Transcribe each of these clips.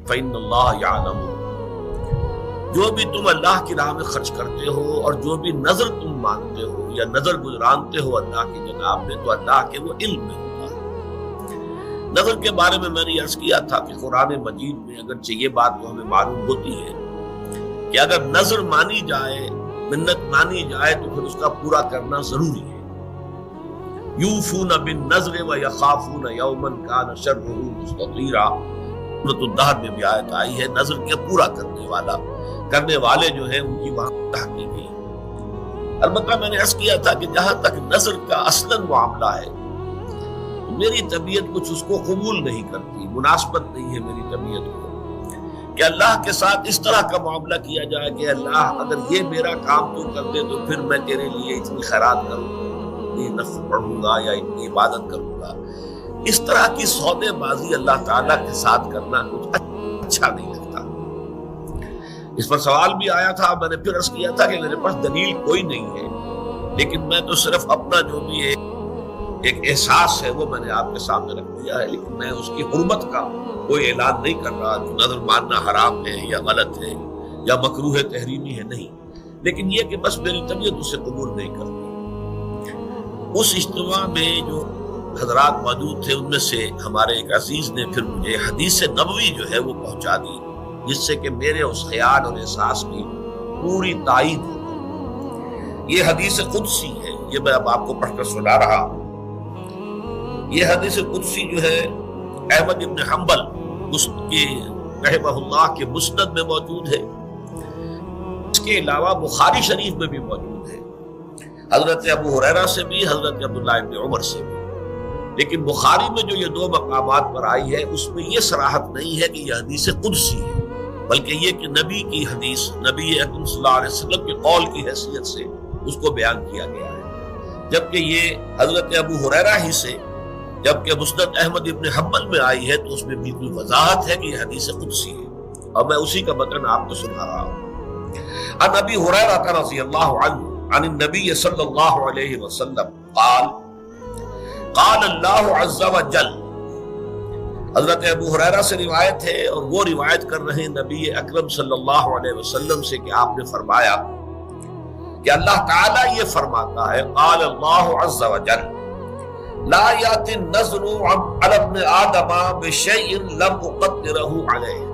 فإن اللہ یعلم، جو بھی تم اللہ کی راہ میں خرچ کرتے ہو اور جو بھی نظر تم مانتے ہو یا نظر گزرانتے ہو اللہ کی جناب میں، تو اللہ کے وہ علم میں ہوتا ہے۔ نظر کے بارے میں نے عرض کیا تھا کہ قرآن مجید میں اگرچہ یہ بات تو ہمیں معلوم ہوتی ہے کہ اگر نظر مانی جائے، منت مانی جائے، تو پھر اس کا پورا کرنا ضروری ہے۔ یوفون بالنذر ویخافون یوما کان شرہ مستطیرا، سورۃ الدہر میں بھی آیت آئی ہے، نظر کے پورا کرنے والے جو ہیں ان کی وہاں تحقیق ہے۔ البتہ میں نے عرض کیا تھا کہ جہاں تک نظر کا اصلاً معاملہ ہے، میری طبیعت کچھ اس کو قبول نہیں کرتی، مناسبت نہیں ہے میری طبیعت کو کہ اللہ کے ساتھ اس طرح کا معاملہ کیا جائے کہ اللہ اگر یہ میرا کام تو کر دے تو پھر میں تیرے لیے اتنی خیرات کروں گا، اتنی نفل پڑھوں گا یا اتنی عبادت کروں گا۔ اس طرح کی سودے بازی اللہ تعالیٰ کے ساتھ کرنا کچھ اچھا نہیں لگتا۔ اس پر سوال بھی آیا تھا، میں نے پھر عرض کیا تھا کہ میرے پاس دلیل کوئی نہیں ہے، لیکن میں تو صرف اپنا جو بھی ایک احساس ہے وہ میں نے آپ کے سامنے رکھ دیا ہے، لیکن میں اس کی حرمت کا کوئی اعلان نہیں کر رہا کہ نظر ماننا حرام ہے یا غلط ہے یا مکروہ تحریمی ہے، نہیں، لیکن یہ کہ بس میری طبیعت اسے قبول نہیں کرتی۔ اس اجتماع میں جو حضرات موجود تھے ان میں سے ہمارے ایک عزیز نے پھر مجھے حدیث نبوی جو ہے وہ پہنچا دی، جس سے کہ میرے اس خیال اور احساس کی پوری تائید ہو۔ یہ حدیث قدسی ہے، یہ میں اب آپ کو پڑھ کر سنا رہا ہوں۔ یہ حدیث قدسی جو ہے احمد بن حنبل رحمہ اللہ کے مسند میں موجود ہے، اس کے علاوہ بخاری شریف میں بھی موجود ہے، حضرت ابو ہریرہ سے بھی، حضرت عبداللہ بن عمر سے بھی۔ لیکن بخاری میں جو یہ دو مقامات پر آئی ہے اس میں یہ صراحت نہیں ہے کہ یہ حدیث قدسی ہے، بلکہ یہ کہ نبی کی حدیث، نبی اکرم صلی اللہ علیہ وسلم کے قول کی حیثیت سے اس کو بیان کیا گیا ہے، جبکہ یہ حضرت ابو ہریرہ ہی سے، جبکہ مسند احمد ابن حنبل میں آئی ہے تو اس میں بالکل وضاحت ہے کہ یہ حدیث قدسی ہے، اور میں اسی کا متن آپ کو سنا رہا ہوں۔ عن ابی ہریرہ رضی اللہ عنہ عن النبی صلی اللہ علیہ وسلم قال قال اللہ عز وجل، حضرت ابو ہریرہ سے روایت ہے اور وہ روایت کر رہے نبی اکرم صلی اللہ علیہ وسلم سے کہ آپ نے فرمایا کہ اللہ تعالیٰ یہ فرماتا ہے، قال اللہ عز وجل لا یاتی النظر علی ابن آدم بشیء لم اقدرہ علیہ،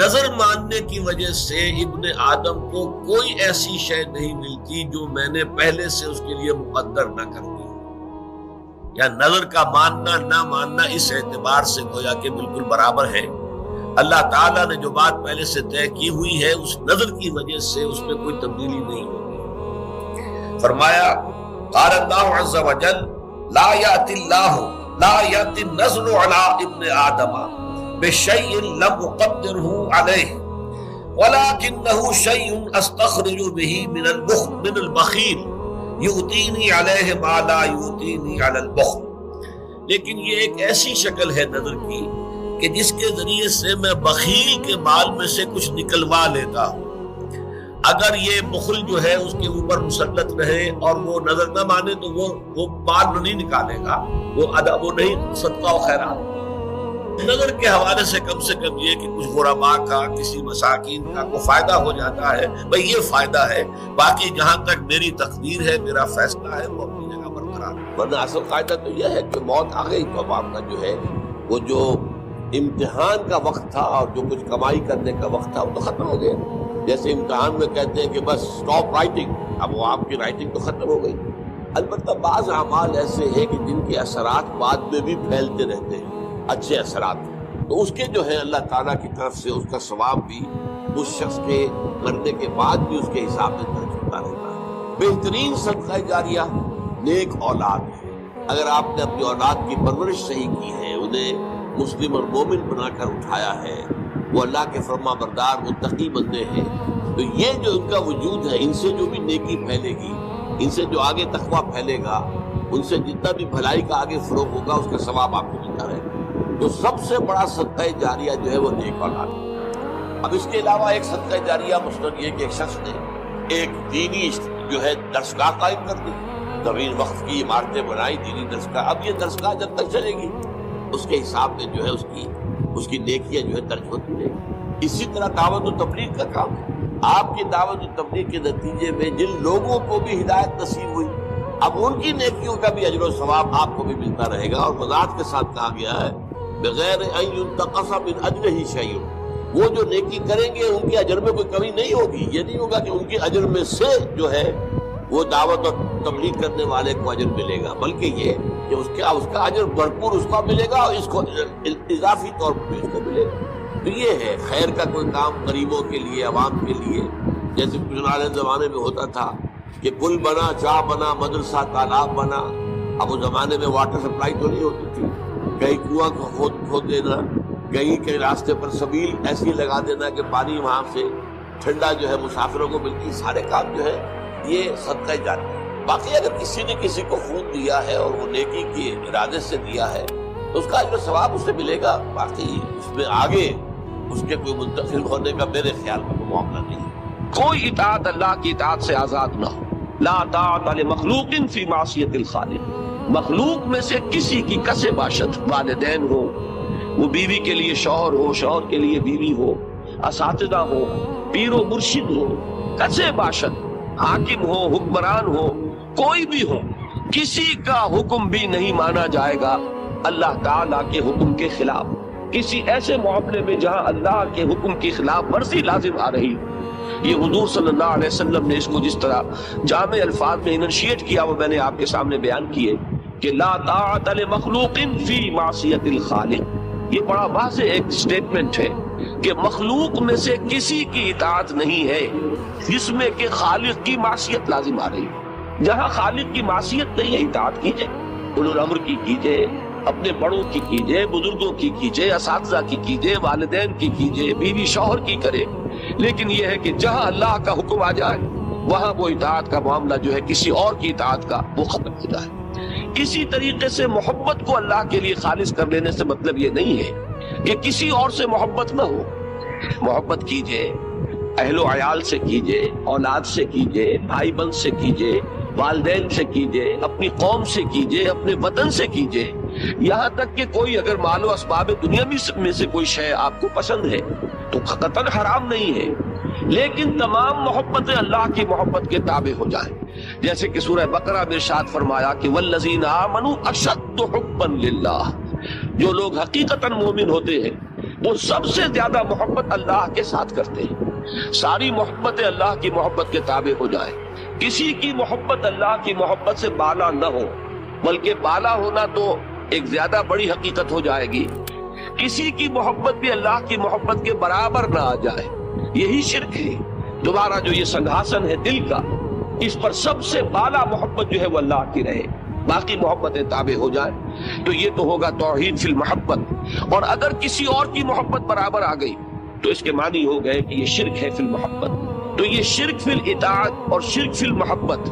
نظر ماننے کی وجہ سے ابن آدم کو کوئی ایسی شے نہیں ملتی جو میں نے پہلے سے اس کے لیے مقدر نہ کر دی، یا نظر کا ماننا نہ ماننا اس اعتبار سے گویا کہ بالکل برابر ہے۔ اللہ تعالیٰ نے جو بات پہلے سے طے کی ہوئی ہے اس نظر کی وجہ سے اس میں کوئی تبدیلی نہیں ہوگی۔ فرمایا قال اللہ عز وجل لا یاتی النظر علی ابن آدم بشیء لم اقدرہ علیہ ولکنہ شیء استخرج بہ من البخیل یؤتینی علیہ ما لا یؤتینی علی البخل، لیکن یہ ایک ایسی شکل ہے نظر کی کہ جس کے ذریعے سے میں بخیل کے مال میں سے کچھ نکلوا لیتا ہوں۔ اگر یہ بخل جو ہے اس کے اوپر مسلط رہے اور وہ نظر نہ مانے تو وہ مال نہیں نکالے گا، وہ نہیں صدقہ و خیرات۔ نظر کے حوالے سے کم یہ کہ کچھ غرباء کا، کسی مساکین کا کوئی فائدہ ہو جاتا ہے، بھئی یہ فائدہ ہے، باقی جہاں تک میری تقدیر ہے، میرا فیصلہ ہے، وہ اپنی جگہ برقرار ہے۔ ورنہ اصل قاعدہ تو یہ ہے کہ موت آ گئی تو معاملہ جو ہے وہ جو امتحان کا وقت تھا اور جو کچھ کمائی کرنے کا وقت تھا وہ تو ختم ہو گیا۔ جیسے امتحان میں کہتے ہیں کہ بس سٹاپ رائٹنگ، اب وہ آپ کی رائٹنگ تو ختم ہو گئی۔ البتہ بعض اعمال ایسے ہیں کہ جن کے اثرات بعد میں بھی پھیلتے رہتے ہیں، اچھے اثرات، تو اس کے جو ہے اللہ تعالیٰ کی طرف سے اس کا ثواب بھی اس شخص کے مرنے کے بعد بھی اس کے حساب میں درج ہوتا رہتا ہے۔ بہترین صدقہ جاریہ نیک اولاد ہے۔ اگر آپ نے اپنی اولاد کی پرورش صحیح کی ہے، انہیں مسلم اور مومن بنا کر اٹھایا ہے، وہ اللہ کے فرما بردار متقی بندے ہیں، تو یہ جو ان کا وجود ہے، ان سے جو بھی نیکی پھیلے گی، ان سے جو آگے تقویٰ پھیلے گا، ان سے جتنا بھی بھلائی کا آگے فروغ ہوگا اس کا ثواب آپ کو ملتا رہے گا۔ تو سب سے بڑا صدقہ جاریہ جو ہے وہ نیک اولاد۔ اب اس کے علاوہ ایک صدقہ جاریہ مثلاً یہ کہ ایک شخص نے ایک دینی جو ہے درسگاہ قائم کر دی، طویل وقت کی عمارتیں بنائی، دینی درسگاہ، اب یہ درسگاہ جب تک چلے گی اس کے حساب میں جو ہے اس کی اس کی نیکیاں جو ہے درج ہوتی رہے گی۔ اسی طرح دعوت و تبلیغ کا کام ہے۔ آپ کی دعوت و تبلیغ کے نتیجے میں جن لوگوں کو بھی ہدایت نصیب ہوئی، اب ان کی نیکیوں کا بھی اجر و ثواب آپ کو بھی ملتا رہے گا، اور وضاحت کے ساتھ کہا گیا ہے بغیر ان ينتقص من اجرہ شیء، وہ جو نیکی کریں گے ان کے اجر میں کوئی کمی نہیں ہوگی۔ یہ نہیں ہوگا کہ ان کے اجر میں سے جو ہے وہ دعوت اور تبلیغ کرنے والے کو اجر ملے گا، بلکہ یہ کہ اس کا اجر بھرپور اس کو ملے گا اور اس کو اضافی طور پر بھی اس کو ملے گا۔ تو یہ ہے خیر کا کوئی کام غریبوں کے لیے، عوام کے لیے، جیسے پرانے زمانے میں ہوتا تھا کہ پل بنا، چاہ بنا، مدرسہ، تالاب بنا۔ اب اس زمانے میں واٹر سپلائی تو نہیں ہوتی تھی، کہیں کنواں کھود دینا، کہیں راستے پر سبیل ایسی لگا دینا کہ پانی وہاں سے ٹھنڈا جو ہے مسافروں کو ملتی، سارے کام جو ہے یہ صدقہ جاریہ ہے۔ باقی اگر کسی نے کسی کو خون دیا ہے اور وہ نیکی کے ارادے سے دیا ہے تو اس کا اجر و ثواب اسے ملے گا، باقی اس میں آگے اس کے کوئی منتقل ہونے کا میرے خیال میں کوئی معاملہ نہیں ہے۔ کوئی اطاعت اللہ کی اطاعت سے آزاد نہ ہو۔ لا طاعت لمخلوق فی معصیت الخالق، مخلوق میں سے کسی کی کسے باشد، والدین ہو، وہ بیوی کے لیے شوہر ہو، شوہر کے لیے بیوی ہو، اساتذہ ہو، پیر و مرشد ہو، کسے باشد، حاکم ہو، حکمران ہو، کوئی بھی ہو، کسی کا حکم بھی نہیں مانا جائے گا اللہ تعالیٰ کے حکم کے خلاف، کسی ایسے معاملے میں جہاں اللہ کے حکم کی خلاف ورزی لازم آ رہی۔ یہ حضور صلی اللہ علیہ وسلم نے اس کو جس طرح جامع الفاظ میں انشیٹ کیا وہ میں نے آپ کے سامنے بیان کیے کہ لا طاعت لمخلوق فی معصیت الخالق۔ یہ بڑا واضح ایک سٹیٹمنٹ ہے کہ مخلوق میں سے کسی کی اطاعت نہیں ہے جس میں کہ خالق کی معصیت لازم آ رہی۔ جہاں خالق کی معصیت نہیں ہے اطاعت کیجئے، اولو الامر کی کیجئے، اپنے بڑوں کی کیجئے، بزرگوں کی کیجئے، اساتذہ کی کیجئے، والدین کی کیجئے، بیوی شوہر کی کرے۔ لیکن یہ ہے کہ جہاں اللہ کا حکم آ جائے وہاں وہ اطاعت کا معاملہ جو ہے کسی اور کی اطاعت کا وہ ختم ہو جائے۔ اسی طریقے سے محبت کو اللہ کے لیے خالص کر لینے سے مطلب یہ نہیں ہے کہ کسی اور سے محبت نہ ہو۔ محبت کیجئے، اہل و عیال سے کیجئے، اولاد سے کیجئے، بھائی بند سے کیجئے، والدین سے کیجئے، اپنی قوم سے کیجئے، اپنے وطن سے کیجئے، یہاں تک کہ کوئی اگر مال و اسباب دنیا میں سے کوئی شے آپ کو پسند ہے تو قطعاً حرام نہیں ہے، لیکن تمام محبتیں اللہ کی محبت کے تابع ہو جائیں۔ جیسے کہ سورہ بقرہ میں ارشاد فرمایا کہ والذین آمنوا اشد حبا للہ، جو لوگ حقیقتاً مومن ہوتے ہیں وہ سب سے زیادہ محبت اللہ کے ساتھ کرتے ہیں۔ ساری محبتیں اللہ کی محبت کے تابع ہو جائیں، کسی کی محبت اللہ کی محبت سے بالا نہ ہو، بلکہ بالا ہونا تو ایک زیادہ بڑی حقیقت ہو جائے گی، کسی کی محبت بھی اللہ کی محبت کے برابر نہ آ جائے، یہی شرک ہے۔ تمہارا جو یہ سنگھاسن ہے دل کا، اس پر سب سے بالا محبت جو ہے وہ اللہ کی رہے، باقی محبتیں تابع ہو جائیں، تو یہ تو ہوگا توحید فی المحبت۔ اور اگر کسی اور کی محبت برابر آ گئی تو اس کے معنی ہو گئے کہ یہ شرک ہے فی المحبت۔ تو یہ شرک فی الاطاعت اور شرک فی المحبت،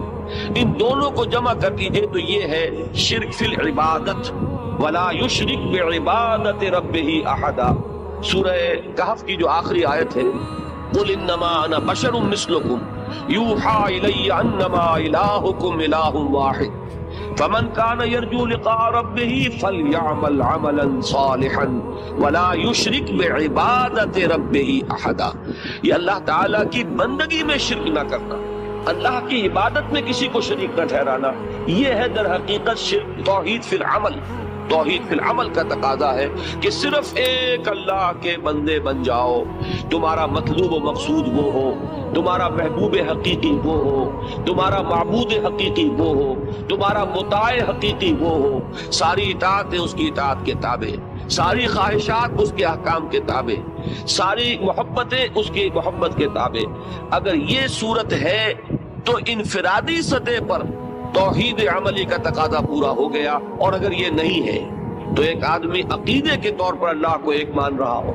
ان دونوں کو جمع کر دیجئے تو یہ ہے شرک فی العبادت۔ وَلَا يُشْرِكْ بِعِبَادَةِ رَبِّهِ أَحَدًا، سورہ کہف کی جو آخری آیت ہے، قُلْ إِنَّمَا أَنَا بَشَرٌ مِثْلُكُمْ يُوحَىٰ إِلَيَّ أَنَّمَا إِلَٰهُكُمْ إِلَٰهٌ وَاحِدٌ فَمَنْ كَانَ يَرْجُو لِقَاءَ رَبِّهِ فَلْيَعْمَلْ عَمَلًا صَالِحًا وَلَا يُشْرِكْ بِعِبَادَةِ رَبِّهِ أَحَدًا۔ یہ اللہ تعالیٰ کی بندگی میں شرک نہ کرنا، اللہ کی عبادت میں کسی کو شریک نہ ٹھہرانا، یہ ہے در حقیقت شرک۔ توحید فی العمل، توحید فی العمل کا تقاضا ہے کہ صرف ایک اللہ کے بندے بن جاؤ، تمہارا مطلوب و مقصود وہ ہو، تمہارا محبوب حقیقی وہ ہو، تمہارا معبود حقیقی وہ ہو، تمہارا مطاع حقیقی وہ ہو، ساری اطاعتیں اس کی اطاعت کے تابع، ساری خواہشات اس کے احکام کے تابع، ساری محبتیں اس کی محبت کے تابع۔ اگر یہ صورت ہے تو انفرادی سطح پر توحید عملی کا تقاضا پورا ہو گیا، اور اگر یہ نہیں ہے تو ایک آدمی عقیدے کے طور پر اللہ کو ایک مان رہا ہو،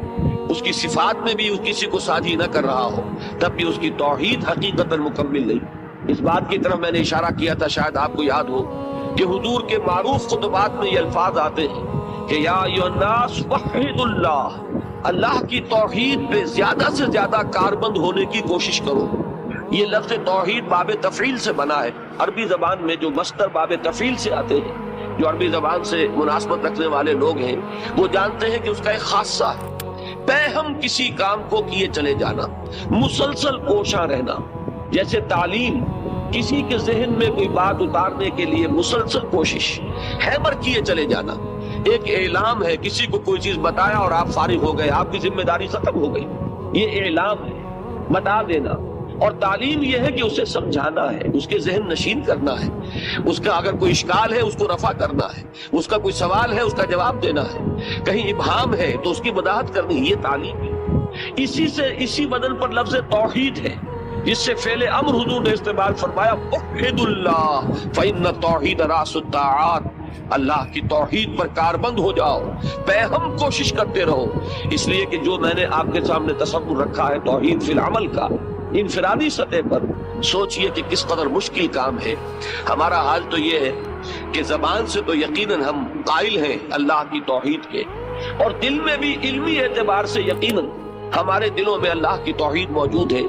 اس کی صفات میں بھی کسی کو ساجی نہ کر رہا ہو، تب بھی اس کی توحید حقیقتاً مکمل نہیں۔ اس بات کی طرف میں نے اشارہ کیا تھا، شاید آپ کو یاد ہو کہ حضور کے معروف خطبات میں یہ الفاظ آتے ہیں کہ یا ایھا الناس وحدوا اللہ، اللہ کی توحید پہ زیادہ سے زیادہ کاربند ہونے کی کوشش کرو۔ یہ لفظ توحید باب تفعیل سے بنا ہے، عربی زبان میں جو مصدر باب تفعیل سے آتے ہیں جو عربی زبان سے مناسبت رکھنے والے لوگ ہیں وہ جانتے ہیں کہ اس کا ایک خاصہ ہے، پہم کسی کام کو کیے چلے جانا، مسلسل کوشاں رہنا. جیسے تعلیم، کسی کے ذہن میں کوئی بات اتارنے کے لیے مسلسل کوشش، ہیمر کیے چلے جانا. ایک اعلام ہے، کسی کو کوئی چیز بتایا اور آپ فارغ ہو گئے، آپ کی ذمہ داری ختم ہو گئی، یہ اعلام ہے، بتا دینا. اور تعلیم یہ ہے کہ اسے سمجھانا ہے، اس کے ذہن نشین کرنا ہے، اس کا اگر کوئی اشکال ہے اس کو رفع کرنا ہے، اس کا کوئی سوال ہے اس کا جواب دینا ہے، کہیں ابہام ہے تو اس کی وضاحت کرنی ہے. یہ تعلیم ہے. اسی بدن پر لفظ توحید ہے، جس سے فعل امر حضور نے استعمال فرمایا وحد اللہ فإن التوحید راس الطاعات. اللہ کی توحید پر کاربند ہو جاؤ، پہم کوشش کرتے رہو. اس لیے کہ جو میں نے آپ کے سامنے تصور رکھا ہے توحید فی العمل کا، انفرادی سطح پر سوچئے کہ کس قدر مشکل کام ہے. ہمارا حال تو یہ ہے کہ زبان سے تو یقیناً ہم قائل ہیں اللہ کی توحید کے، اور دل میں بھی علمی اعتبار سے یقیناً ہمارے دلوں میں اللہ کی توحید موجود ہے.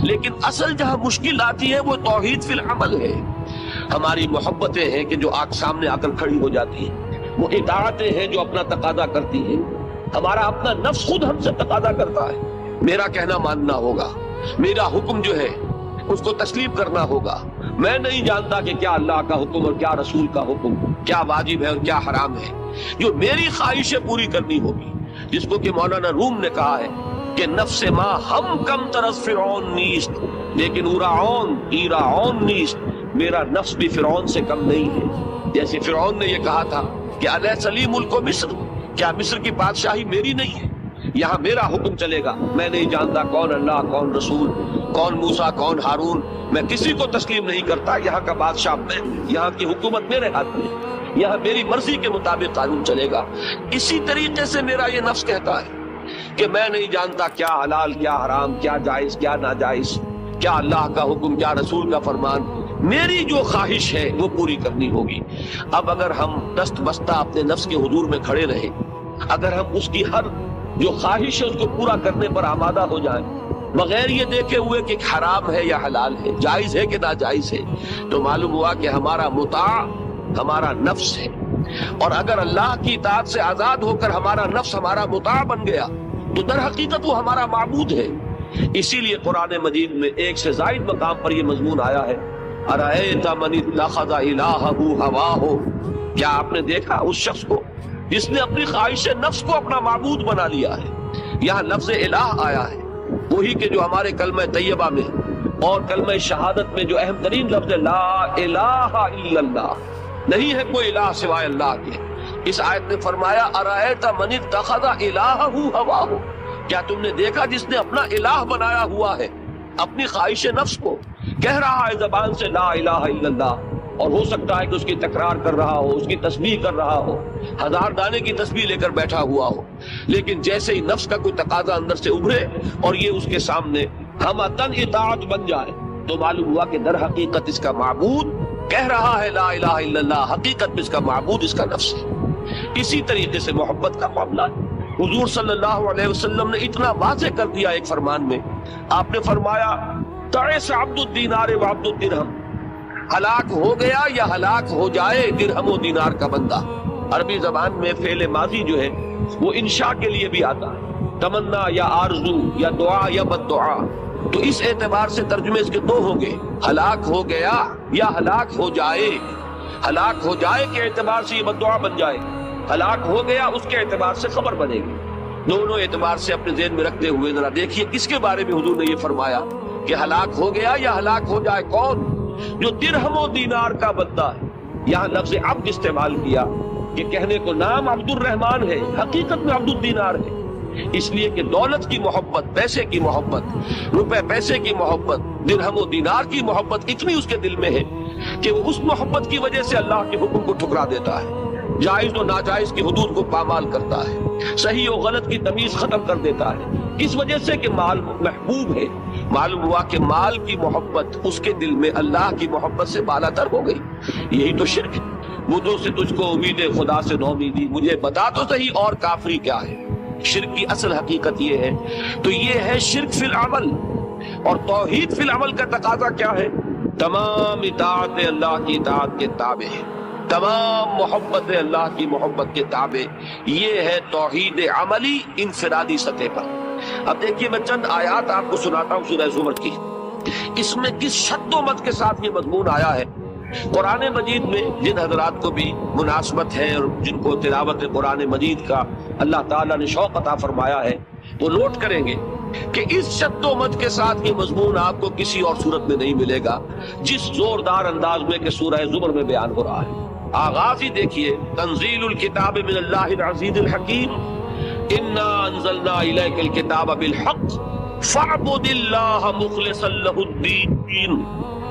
لیکن اصل جہاں مشکل آتی ہے وہ توحید فی العمل ہے. ہماری محبتیں ہیں کہ جو سامنے آ کر کھڑی ہو جاتی ہیں، وہ اطاعتیں ہیں جو اپنا تقاضا کرتی ہیں. ہمارا اپنا نفس خود ہم سے تقاضا کرتا ہے، میرا کہنا ماننا ہوگا، میرا حکم جو ہے اس کو تسلیم کرنا ہوگا. میں نہیں جانتا کہ کیا اللہ کا حکم اور کیا رسول کا حکم، کیا واجب ہے اور کیا حرام ہے. جو میری خواہشیں پوری کرنی ہوگی، جس کو کہ مولانا روم نے کہا ہے کہ نفس ما ہم کم طرز فرعون نیست لیکن ایرعون نیست. میرا نفس بھی فرعون سے کم نہیں ہے. جیسے فرعون نے یہ کہا تھا کہ الیس لی ملک مصر، کیا مصر کی بادشاہی میری نہیں ہے، یہاں میرا حکم چلے گا. میں نہیں جانتا کون اللہ، کون رسول، کون موسیٰ، کون ہارون، میں کسی کو تسلیم نہیں کرتا. یہاں کا بادشاہ میں، یہاں کی حکومت میرے ہاتھ میں، یہاں میری مرضی کے مطابق قانون چلے گا. اسی طریقے سے میرا یہ نفس کہتا ہے کہ میں نہیں جانتا کیا حلال، کیا حرام، کیا جائز، کیا ناجائز، کیا اللہ کا حکم، کیا رسول کا فرمان. میری جو خواہش ہے وہ پوری کرنی ہوگی. اب اگر ہم دست بستہ اپنے نفس کے حضور میں کھڑے رہیں، اگر ہم اس کی ہر جو خواہش ہے اس کو پورا کرنے پر آمادہ ہو جائیں، بغیر یہ دیکھے ہوئے کہ حرام ہے یا حلال ہے، جائز ہے کہ ناجائز ہے، تو معلوم ہوا کہ ہمارا مطاع ہمارا نفس ہے. اور اگر اللہ کی اطاعت سے آزاد ہو کر ہمارا نفس ہمارا مطاع بن گیا تو در حقیقت وہ ہمارا معبود ہے. اسی لیے قرآن مجید میں ایک سے زائد مقام پر یہ مضمون آیا ہے ارأیت من اتخذ الہہ ہواہ. کیا آپ نے دیکھا اس شخص کو جس نے اپنی خواہش نفس کو اپنا معبود بنا لیا ہے. یہاں لفظ الہ آیا ہے، وہی کہ جو ہمارے کلمہ طیبہ میں اور کلمہ شہادت میں جو اہم ترین لفظ ہے لا الہ الا اللہ، نہیں ہے کوئی الہ سوائے اللہ کے. اس آیت نے فرمایا ارأیت من اتخذ الہہ ہواہ. کیا تم نے دیکھا جس نے اپنا الہ بنایا ہوا ہے اپنی خواہش نفس کو، کہہ رہا ہے زبان سے لا الہ الا اللہ، اور ہو سکتا ہے کہ اس کی تکرار کر رہا ہو، اس کی تسبیح کر رہا ہو، 1000 دانے کی تسبیح لے کر بیٹھا ہوا ہو، لیکن جیسے ہی نفس کا کوئی تقاضا اندر سے ابھرے اور یہ اس کے سامنے ہمتن اطاعت بن جائے تو معلوم ہوا کہ در حقیقت اس کا معبود کہہ رہا ہے لا الہ الا اللہ، حقیقت میں اس کا معبود اس کا نفس ہے. اسی طریقے سے محبت کا معاملہ حضور صلی اللہ علیہ وسلم نے اتنا واضح کر دیا ایک فرمان میں. آپ نے فرمایا تعس عبد الدینار و عبد الدرہم، ہلاک ہو گیا یا ہلاک ہو جائے درہم و دینار کا بندہ. عربی زبان میں فعل ماضی جو ہے وہ انشاء کے لیے بھی آتا ہے، تمنا یا آرزو یا دعا یا بد دعا. تو اس اعتبار سے ترجمے اس کے دو ہوں گے، ہلاک ہو گیا یا ہلاک ہو جائے. ہلاک ہو جائے کے اعتبار سے یہ بد دعا بن جائے، ہلاک ہو گیا اس کے اعتبار سے خبر بنے گی. دونوں اعتبار سے اپنے ذہن میں رکھتے ہوئے ذرا دیکھیے کس کے بارے میں حضور نے یہ فرمایا کہ ہلاک ہو گیا یا ہلاک ہو جائے. کون؟ جو درہم و دینار کا بندہ ہے. یہاں لفظ عبد استعمال کیا کہ کہنے کو نام عبد الرحمن ہے، حقیقت میں عبد الدینار ہے. اس لیے کہ دولت کی محبت، پیسے کی محبت، روپے پیسے کی محبت، درہم و دینار کی محبت اتنی اس کے دل میں ہے کہ وہ اس محبت کی وجہ سے اللہ کے حکم کو ٹھکرا دیتا ہے، جائز و ناجائز کی حدود کو پامال کرتا ہے، صحیح و غلط کی تمیز ختم کر دیتا ہے. اس وجہ سے کہ مال محبوب ہے. معلوم ہوا کہ مال کی محبت اس کے دل میں اللہ کی محبت سے بالا تر ہو گئی. یہی تو شرک ہے. بدھوں سے تجھ کو امید خدا سے نومیدی، مجھے بتا تو صحیح اور کافری کیا ہے. شرک کی اصل حقیقت یہ ہے. تو یہ ہے شرک فی العمل. اور توحید فی العمل کا تقاضا کیا ہے؟ تمام اطاعت اللہ کی اطاعت کے تابع ہے، تمام محبت اللہ کی محبت کے تابع. یہ ہے توحید عملی انفرادی سطح پر. اب دیکھیے میں چند آیات آپ کو سناتا ہوں سورہ زمر کی. اس میں کس شد و مد کے ساتھ یہ مضمون آیا ہے. قرآن مجید میں جن حضرات کو بھی مناسبت ہے اور جن کو تلاوت قرآن مجید کا اللہ تعالیٰ نے شوق عطا فرمایا ہے وہ نوٹ کریں گے کہ اس شد و مد کے ساتھ یہ مضمون آپ کو کسی اور صورت میں نہیں ملے گا جس زوردار انداز میں کہ سورہ زمر میں بیان ہو رہا ہے. آغاز ہی دیکھیے, تنزیل الکتاب من اللہ العزیز الحکیم, انا انزلنا الیک الکتاب بالحق فاعبد اللہ مخلصا لہ الدین.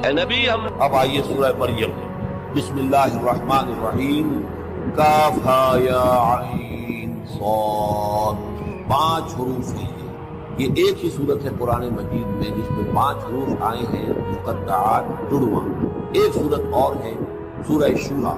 اے نبی ہم. اب آئیے سورہ مریم. بسم اللہ الرحمن الرحیم. کاف ہا یا عین صاد. 5 حروف ہیں. یہ ایک ہی صورت ہے قرآن مجید میں جس میں 5 حروف آئے ہیں مقطعات جڑواں. ایک صورت اور ہے سورہ شورى,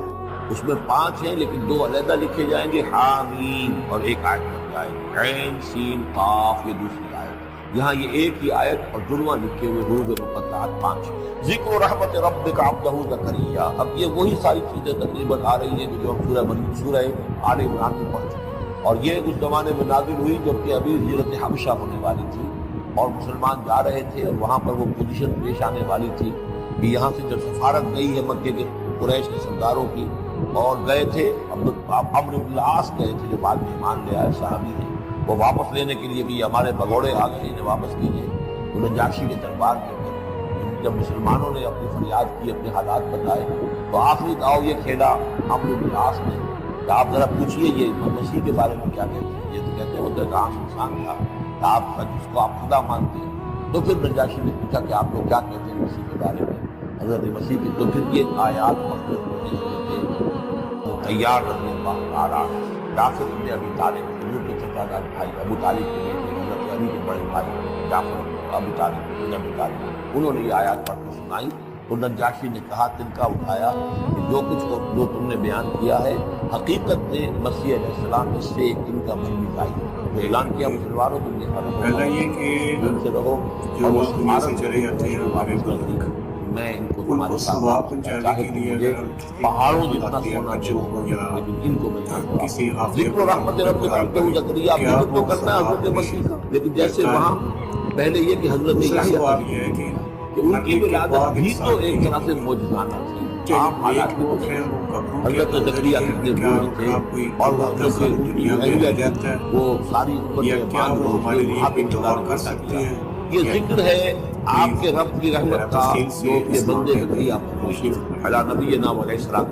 اس میں 5 ہیں لیکن 2 علیحدہ لکھے جائیں گے, حامیم, اور ایک آیت بن جائے گی عین سین قاف, یہ دوسری آیت. یہاں یہ ایک ہی آیت اور جڑواں لکھے ہوئے حروف مقطعات 5. ذکر رحمت ربک عبدہ زکریا. اب یہ وہی ساری چیزیں تقریباً آ رہی ہیں جو ہم سورہ مریم سورہ آل عمران میں پڑھ چکے ہیں, اور یہ اس زمانے میں نازل ہوئی جبکہ ابھی ہجرت حبشہ ہونے والی تھی اور مسلمان جا رہے تھے, اور وہاں پر وہ پوزیشن پیش آنے والی تھی کہ یہاں سے جب سفارت گئی ہے مکے کے قریش کے سرداروں کی, اور گئے تھے عمرو بن العاص گئے تھے جو بعد میں ایمان لے آئے صحابی ہیں, وہ واپس لینے کے لیے کہ یہ ہمارے بگوڑے آ گئے انہیں واپس کیجیے. تو نجاشی کے دربار میں جب مسلمانوں نے اپنی فریاد کی, اپنے حالات بتائے, تو آخری داؤ یہ کھیلا عمرو بن العاص نے کہ آپ ذرا پوچھیے یہ مسیح کے بارے میں کیا کہتے ہیں. یہ تو کہتے ہیں وہ تو ایک عام انسان تھا کہ آپ جس کو آپ خدا مانتے ہیں. تو پھر نجاشی نے پوچھا کہ آپ لوگ کیا کہتے ہیں مسیح کے بارے میں, حضرت مسیح کی. تو پھر یہ آیات مخصوص ہونے لگے. تو تیار رضی اللہ تعالیٰ جعفر بن ابی طالب, حضور کے چچا زاد بھائی ابو طالب کے بیٹے حضرت علی کے بڑے بھائی جعفر ابو طالب بن ابی طالب, انہوں نے یہ آیات پڑھ کر سنائی. تو نجاشی نے کہا, تنکا اٹھایا کہ جو تم نے بیان کیا ہے حقیقت میں مسیح علیہ السلام اس سے ان کا من مٹائی. تو اعلان کیا مسلمانوں تم ان سے رہو اور وہ چلے جاتے ہیں, میں ان کو تمہارے ساتھ چاہے مجھے پہاڑوں جتنا سونا دو لیکن ان کو میں ذکر رحمت رب عبدہ زکریا آپ کو کرنا ہے حضرت مسیح کا. لیکن جیسے وہاں پہلے یہ کہ حضرت یحییٰ کہ ان کی ولادت بھی تو ایک طرح سے معجزانہ تھی, عام حالات میں حضرت زکریا کتنے بوڑھے تھے اور وہ ساری امت میں یہ ذکر ہے آپ کے رب کی رحمت کا جو کہ بندے زکریا پر علی نبینا علیہ السلام.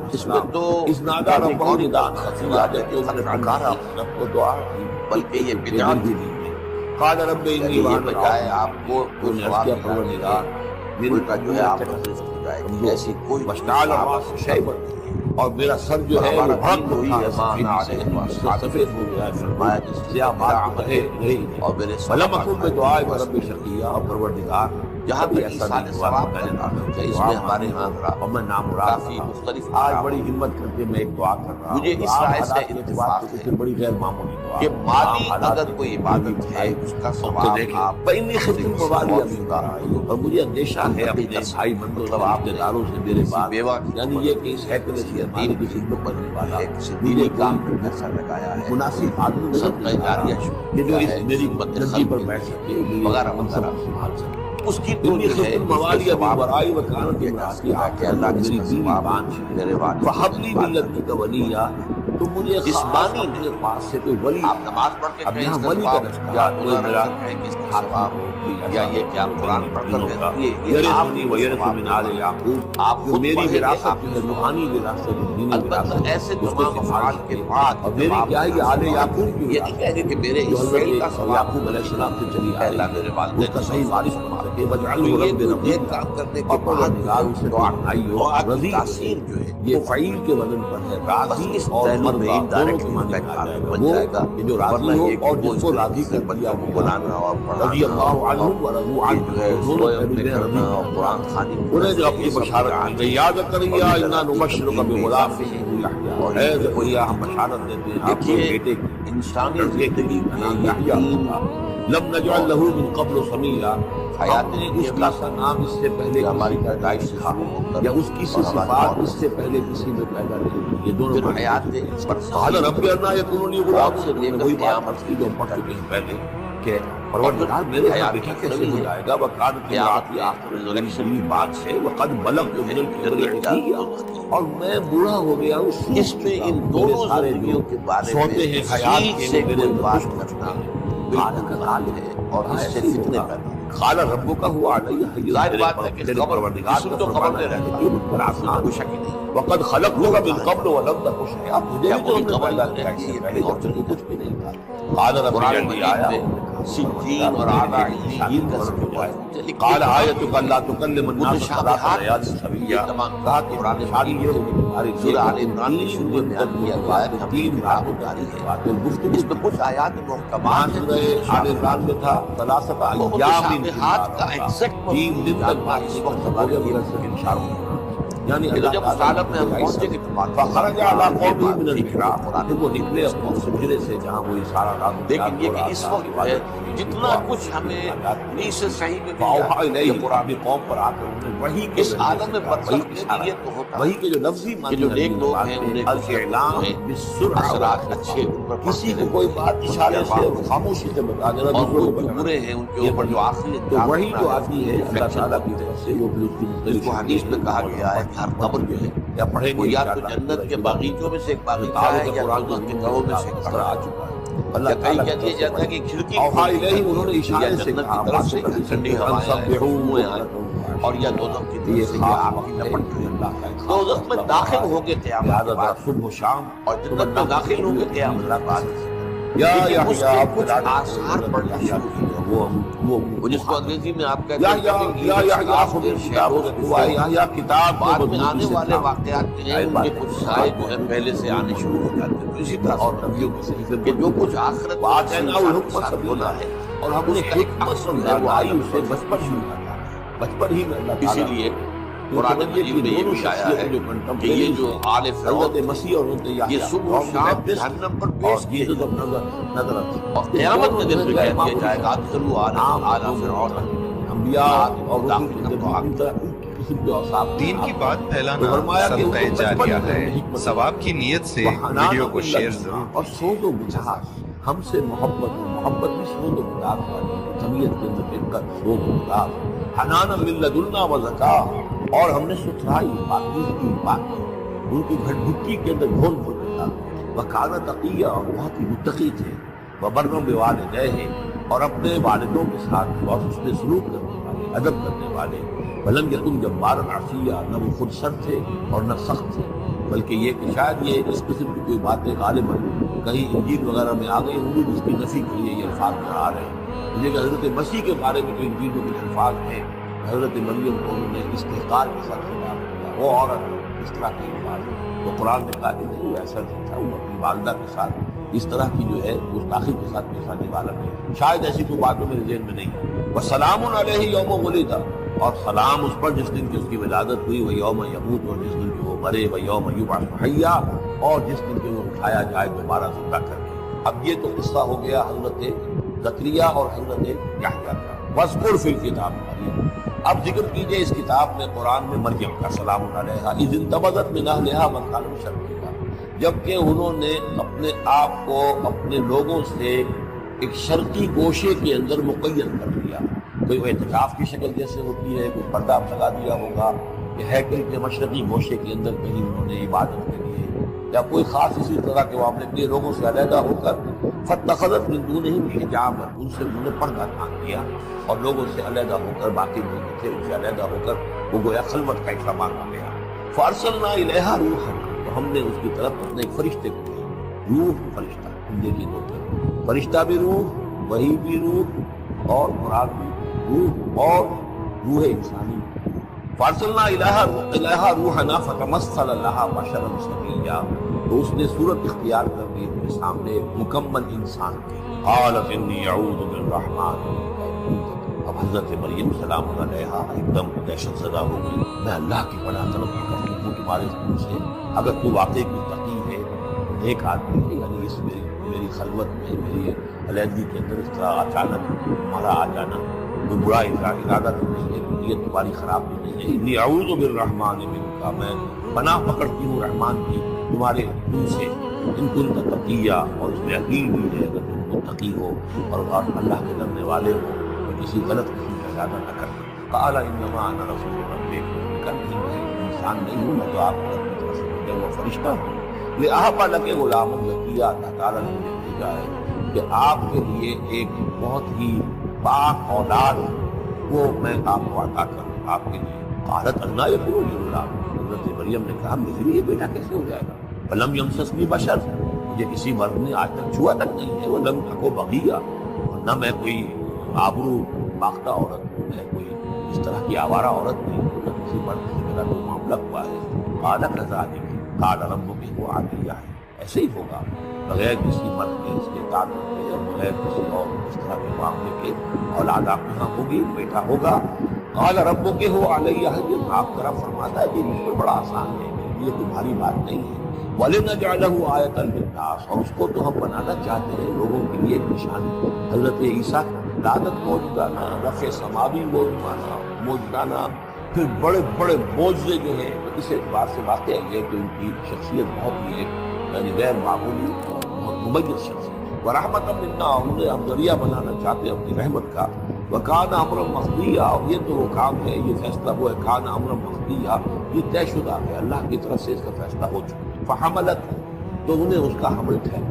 اس نادا ربہ نداء خفیا جب کہ انہوں نے پکارا رب کو دعا کی, بلکہ یہ بدعت بھی نہیں ہے. قال رب انی وہاں بجائے آپ کو پروردگار میرے کا جو ہے آپ ایسی کوئی بشکال اور میرا سر جو ہے وہ بھڑک ہوئی ہے سفید ہو گیا ہے, فرمایا سیاہ بات رہی اور میرے فلم اکن میں دعائے رب شقیہ اور پروردگار جہاں بھی ایسا نہیں ہوا کہ اس میں ہمارے ہاں اور میں نامراد مختلف آج بڑی ہمت کر کے میں ایک دعا کر رہا ہوں. مجھے اس رائے سے اتفاق ہے بڑی غیر معمولی دعا کہ مالی اگر کوئی عبادت ہے اس کا ثواب آپ بینی خدم موالی ابھی, اور مجھے اندیشہ ہے اپنے بھائی بندوں آپ کے داروں سے میرے بعد یعنی یہ کہ اس حیثیت سے دین کی خدمت کرنے والا دینی کام پر پیسہ لگایا ہے مناسب آدمی صدقہ جاریہ کہ جو اس میری نجی پر بیٹھ سکے وغیرہ وغیرہ سنبھال سکے. اس کی تو جو ہے موالی ابھی برائی وکانت کی مناسب کہ اللہ کی ثواب میرے والد فحبلی ملت کا ولیہ, تو مجھے جسمانی اپنے پاس سے کوئی ولی آپ نماز پڑھ کے اب یہاں ولی کا یا میرا ہے کہ اس کا ثواب یا یہ کہ آپ قرآن پڑھ کر یہ یرثنی ویرث من آل یعقوب, آپ جو میری وراثت ہے روحانی وراثت ہے دینی البتہ ایسے تمام افعال کے بعد اور میری کیا ہے یہ آل یعقوب کی یہ نہیں کہہ گے کہ میرے جو اس فعل کا حضرت ثواب یعقوب علیہ السلام سے چلی آ اللہ میرے والدین اس کا صحیح وارث بنا سکے وجعلہ یہ رب تو ربی ایک کام کرنے کے اور بعد نگار اسے دعا آئی ہو رضی تاثیر جو ہے یہ فعیل کے وزن پر ہے راضی اس اور پہلو میں مرضی دونوں کے معنی بن جائے گا وہ جو راضی ہو اور جس کو راضی کر دیا بنانا اور رضی اللہ عنہ و رضو عنہ جو ہے دونوں پہلو میں رضی اور قرآن خوانی انہیں جو اپنی بشارت دی یاد کریا انا نبشرک بغلام اور اے زکریا ہم بشارت دیتے ہیں آپ کے بیٹے کی انسانی زندگی میں یحییٰ. لم نجعل له من قبل سميا، حیات ہم نے اس کا سا نام اس سے پہلے ہماری کسی کا پیدائش سے تھا شروع ہو کر یا اس کی سی صفات اس سے پہلے کسی میں پیدا نہیں ہوئی، یہ دونوں پھر حیات قال رب انا یکون لی غلام، سے لے کر وہی قیامت بات کی جو ہم پڑھ چکے ہیں پہلے کہ پروردگار میرے حیات بیٹا کی کیسے ہو ہے، جائے گا، وکانت قیامت کی آخر ریزریکشن کی بات سے وقد بلغت من الكبر عتیہ، اور میں بوڑھا ہو گیا ہوں، سوکھ اس میں چکا ان ہوں، دونوں میرے سارے زندگیوں کے بارے سوتے ہیں میں حیات تفصیل کے سے میرے کوئی اندر بات خشک ہو کرنا چکے ہیں۔ بالکل حلال ہے اور اس سے فتنے پیدا ہوتے ہیں۔ خالا ربو کا ہوا علیہ، ظاہر بات ہے کہ تیرے خبر پروردگار جسم کا تو خبر فرمانا دے ہے رہتا کہ مجھ پر آسان کوئی شک نہیں۔ وقد خلقتک من قبل ولم تک شیئا، مجھے کیا بھی تو وہی ہم نے خبر پیدا دے کیا رہتی اس ہے، سے یہ پہلے اور جب نہیں کچھ بھی نہیں تھا۔ قال رب قرآن اجعل لي آیہ، مجید میں سجین اور اعلیٰ علیین کا ذکر ہوا ہے۔ قال آیتک الا تکلم الناس ثلاث متشابہات لیال سویا، تمام کہا کہ قرآن شادی یہ ہوگی تمہاری سورہ آل عمران کے شروع میں بیان کیا گیا ہے کہ ہم تین کی راتوں جاری ہے، باتیں گفتگو اس میں کچھ آیات محکمات ہیں، سورہ آل عمران میں تھا ثلاثۃ وہ ایام متشابہات کا ایگزیکٹ تین دن تک بات اس وقت ہو گیا مدرسہ اشاروں میں، یعنی کہ اللہ جب اس تعالیٰ عالم میں ہم پہنچے گے تو بات فخرج علی قومه من ٹھیک ہے، المحراب، قرآن پھر وہ نکلے اپنے اس حجرے سے جہاں وہ اشارہ رات لیکن یہ کہ اس وقت ہے جتنا کچھ ہمیں انہیں سے صحیح میں مل جاتا ہے، یہ قرآن اپنی قوم پر آ کر انہیں وہی کے اس عالم میں برزخ میں بھی یہ تو ہوتا ہے وہی کے جو لفظی کہ معنی جو نیک لوگ ہیں انہیں کچھ الاعلام بالسرعہ اثرات اچھے ان پر کسی کو کوئی بات اشارے سے اور خاموشی سے بتا دینا، اور دوسروں وہ کو جو بتانا۔ برے ہیں ان کے اوپر جو آخری تو وہی جو آتی ہے اللہ تعالیٰ کی طرف سے وہ بھی اس کی اس مختلف کو حدیث میں کہا گیا ہے کہ ہر قبر جو ہے یا پڑھیں وہ گے یا تو جنت کے باغیچوں میں سے ایک باغیچہ ہے یا دوزخ کے گڑھوں میں سے ایک گڑھا آ ہے۔ چکا ہے۔ یا اللہ کہیں تعالیٰ کہہ دیا جاتا ہے کہ کھڑکی اوحا الیہ، انہوں نے یا اشارے سے جنت کہا کی طرف سے ٹھنڈی ہوائیں آئیں، دھوئیں آئیں، اور یا دوزخ کی طرف سے یہ آگ کی لپٹ رہی۔ دوزخ میں داخل ہو گے قیامت کے بعد صبح و شام اور جنت میں داخل ہوں گے قیامت کے بعد، یا لیکن اس یا کے کچھ آثار پڑنا شروع ہوئے، وہ جس کو انگریزی میں آپ کہتے یا کتاب بعد میں آنے والے واقعات جو ہیں ان کے کچھ سائے جو ہیں پہلے سے آنے شروع ہو جاتے ہیں۔ اسی طرح اور نبیوں کے صحیح کہ جو کچھ آخرت بات ہے نا وہ انسان کے ساتھ ہونا ہے اور ہم نے حکمت سمجھا وہ آئی اس سے بچپن ہی بچپن ہی میں اللہ اسی لیے قرآن مجید میں یہ بھی آیا ہے کہ یہ جو آل فرعون حضرت مسیح اور حضرت یحییٰ یہ صبح و شام جہنم پر پیش کیے جیسس اب نظر آتی اور قیامت کے دن میں کہہ دیا جائے گا ادخلوا آل فرعون انبیاء اور رسول کے تمام قسم کے اوصاف دین کی بات پھیلانا صدقہ جاریہ ہے، ثواب کی نیت سے ویڈیو کو شیئر ضرور اور سوز و بچاس ہم سے محبت بھی سوز و بچاس والی طبیعت کے اندر دقت سوز و بچاس حنانا من لدنا و زکا، اور ہم نے ستھرائی پاکیزگی پاکی ان کی گھٹ گھٹی کے اندر گھول گھول رکھا، وکانا تقیہ، اور بہت ہی متقی تھے، وبرم بوالدیہ، اور اپنے والدوں کے ساتھ بہت حسن سلوک کرنے والے، ادب کرنے والے، ولم یکن جبارا عصیا، نہ وہ خود سخت تھے اور نہ سخت تھے، بلکہ یہ کہ شاید یہ اس قسم کی کوئی باتیں غالباً کہیں انجیل وغیرہ میں آ گئی ہوں، جس کی نفی کے لیے یہ الفاظ نظر آ رہے ہیں۔ مجھے کہ حضرت مسیح کے بارے میں جو انجیل میں کچھ الفاظ ہیں، حضرت مریم کو انہوں نے استحقار کے ساتھ خطاب کیا، وہ عورت اس طرح کے الفاظ ہیں، تو قرآن نے کہا کہ نہیں وہ ایسا نہیں تھا، وہ اپنی والدہ کے ساتھ اس طرح کی جو ہے گستاخی کے ساتھ پیش آنے والا نہیں، شاید ایسی کوئی بات میرے ذہن میں نہیں ہے۔ وسلام علیہ یوم ولد، اور سلام اس پر جس دن کی اس کی ولادت ہوئی، وہ یوم یموت، اور جس دن کی وہ مرے، وہ یوم یبعث حیا، اور جس دن کے وہ اٹھایا جائے دوبارہ زندہ کر کے۔ اب یہ تو قصہ ہو گیا حضرت زکریا اور حضرت یحییٰ کا۔ وذکر فی الکتاب مریم، اب ذکر کیجئے اس کتاب میں قرآن میں مریم کا سلام علیہا، اذ انتبذت من اہلہا مکانا شرقیا، جبکہ انہوں نے اپنے آپ کو اپنے لوگوں سے ایک شرقی گوشے کے اندر مقید کر لیا، کوئی وہ اعتکاف کی شکل جیسے ہوتی ہے، کوئی پردہ لگا دیا ہوگا کہ ہیکل کے مشرقی گوشے کے اندر کہیں انہوں نے عبادت کے لیے یا کوئی خاص اسی طرح کے وہ اپنے اپنے لوگوں سے علیحدہ ہو کر فاتخذت من دونہم حجابا، ان سے انہوں نے پردہ تھام کیا اور لوگوں سے علیحدہ ہو کر، باقی لوگ تھے ان سے علیحدہ ہو کر وہ گویا خلوت کا ایک مانا گیا۔ فارسلنا الیہا روحا، تو ہم نے اس کی طرف اپنے ایک فرشتے کو بھیجا، روح فرشتہ، زندگی دو فرشتہ بھی روح، وحی بھی روح، اور قرآن بھی روح اور روح انسانی۔ فارسلنا الیہا روحنا فتمثل لہا بشرا سویا، تو اس نے صورت اختیار کر دی ان کے سامنے مکمل انسان کی۔ قالت انی اعوذ بالرحمن، اب حضرت مریم سلام علیہا ایک دم دہشت زدہ ہو گئی، میں اللہ کی پناہ طلب کرتی ہوں تمہارے حکم سے، اگر تو واقعی کوئی تقی ہے، نیک آدمی ہے، یعنی اس میری خلوت میں، میری علیحدگی کے اندر اس طرح اچانک ہمارا آ جانا کوئی برا ارادہ تو نہیں ہے، نیت تمہاری خراب تو نہیں ہے۔ انی اعوذ بالرحمن منک، میں پناہ پکڑتی ہوں رحمان کی تمہارے تم سے، ان کنت تقیہ، اور اس میں یقین بھی ہے اگر تم متقی ہو اور اللہ کے ڈرنے والے ہو تو کسی غلط قسم کا ارادہ نہ کرنا۔ قال انما انا رسول ربک، میں انسان نہیں ہوں، میں تو آپ کی طرف سے بھیجا ہوا فرشتہ ہوں۔ لأہب لک غلاما زکیہ، اللہ تعالیٰ نے مجھے بھیجا ہے کہ آپ کے لیے ایک بہت ہی پاک اولاد وہ میں آپ کو عطا کروں آپ کے لیے۔ قالت انا یکون لی غلام، حضرت مریم نے کہا میرے لیے بیٹا کیسے ہو جائے گا؟ ولم یمسسنی بشر، مجھے کسی مرد نے آج تک چھوا تک نہیں ہے، ولم اک بغیہ، اور نہ میں کوئی آبرو ماختہ عورت ہوں، میں کوئی اس طرح کی آوارہ عورت نہیں ہوں، نہ کسی مرد سے میرا کوئی معاملہ ہوا ہے۔ قال کذالک قال ربک هو علیہ، ایسے ہی ہوگا بغیر کسی مرد کے اس کے تعلق کے اور بغیر کسی اور اس طرح کے معاملے کے اولاد آپ کے ہاں ہوگی، بیٹا ہوگا۔ قال ربک هو علیہ، یہ آپ طرف فرماتا ہے کہ مجھ پر بڑا آسان ہے، یہ تمہاری بات نہیں ہے۔ وَلِنَجْعَلَهُ آیَةً لِلنَّاسِ، اور اس کو تو ہم بنانا چاہتے ہیں لوگوں کے لیے ایک نشانی۔ حضرت عیسیٰ لعنت موجودانہ، رفع سماوی موجودانہ، پھر بڑے بڑے معجزے جو ہیں، اس اعتبار سے واقع ہے کہ ان کی شخصیت بہت ہی یعنی غیر معمولی اور بہت ممیز شخصیت۔ وَرَحْمَةً مِنَّا، انہیں ہم ذریعہ بنانا چاہتے ہیں اپنی رحمت کا۔ وَكَانَ أَمْرًا مَقْضِيًّا، اور یہ تو وہ کام ہے، یہ فیصلہ وہ ہے، كَانَ أَمْرًا مَقْضِيًّا، یہ طے شدہ ہے، اللہ کی طرف سے اس کا فیصلہ ہو چکا۔ فَحَمَلَتْهُ، تو انہیں اس کا حمل ٹھہرا۔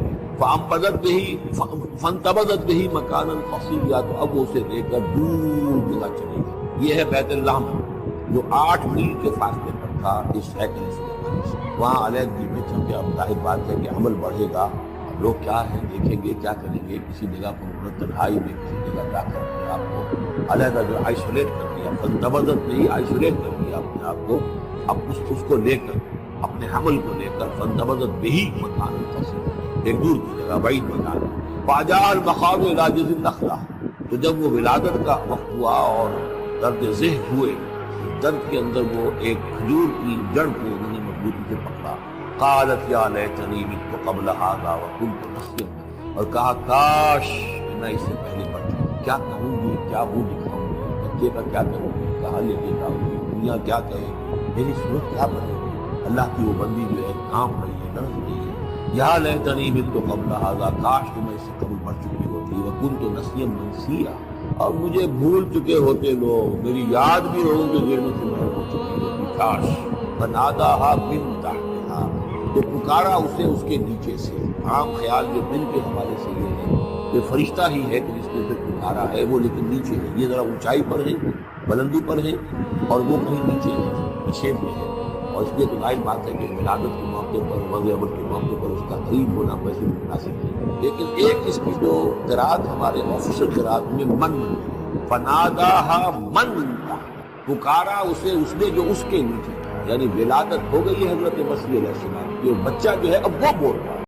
فَانْتَبَذَتْ بِهِ مَكَانًا قَصِيًّا، تو اب وہ اسے لے کر دور جگہ چلی گئی۔ یہ ہے بیت اللہ جو 8 میل کے فاصلے پر تھا اس ہیکل سلیمانی سے، وہاں علیحدگی میں چونکہ اب ظاہر بات ہے کہ عمل بڑھے گا، لوگ کیا ہے دیکھیں گے، کیا کریں گے، کسی جگہ پر تنہائی میں کسی جگہ جا کر اپنے آپ کو علیحدہ جو آئسولیٹ کر دیا، فَانْتَبَذَتْ بِهِ، آئسولیٹ کر دیا اپنے آپ کو، اب اس کو لے کر اپنے حمل کو لے کر فَانْتَبَذَتْ بِهِ مَكَانًا قَصِيًّا، ایک دور کی جگہ، بعید مکان۔ فَجَاءَ الْمَخَاضُ إِلَىٰ جِذْعِ النَّخْلَةِ، تو جب وہ ولادت کا وقت ہوا اور درد ذہن ہوئے، درد کے اندر وہ ایک کھجور کی جڑ کو انہوں نے مضبوطی سے پکڑا۔ قالت یا لیتنی مت قبل هذا وكنت نسيا، اور کہا کاش میں اس سے پہلے مر جاؤں، کیا کہوں گی، کیا منہ دکھاؤں گی، بچے کا کیا کروں گی، کہاں لے کے جاؤں گی، دنیا کیا کہے گی، میری صورت کیا بنے گی، اللہ کی وہ بندی جو ہے کانپ رہی ہے، لرز رہی ہے۔ یا لیتنی مت قبل هذا، کاش کہ میں اس سے قبل مر چکی ہوتی، وكنت نسيا منسيا، اور مجھے بھول چکے ہوتے لوگ، میری یاد بھی لوگوں کے ذہنوں سے محو ہو چکی ہوتی، کاش۔ فناداها من تحتها، تو پکارا اسے اس کے نیچے سے۔ عام خیال جو دل کے حوالے سے یہ ہے کہ فرشتہ ہی ہے کہ جس نے اسے پکارا ہے، وہ لیکن نیچے ہے، یہ ذرا اونچائی پر ہے، بلندی پر ہے، اور وہ کہیں نیچے ہے، پیچھے میں ہے، اور اس لیے تو ظاہر بات ہے کہ ولادت کے موقع پر، وضع عمل کے موقع پر اس کا قریب ہونا ویسے بھی مناسب ہے، لیکن ایک اس کی جو قرات ہمارے آفیشل قرات میں من فناداها من تحت، پکارا اسے اس نے جو اس کے نیچے تھا، یعنی ولادت ہو گئی ہے حضرت مسیح علیہ السلام کی، اور بچہ جو ہے اب وہ بول رہا ہے۔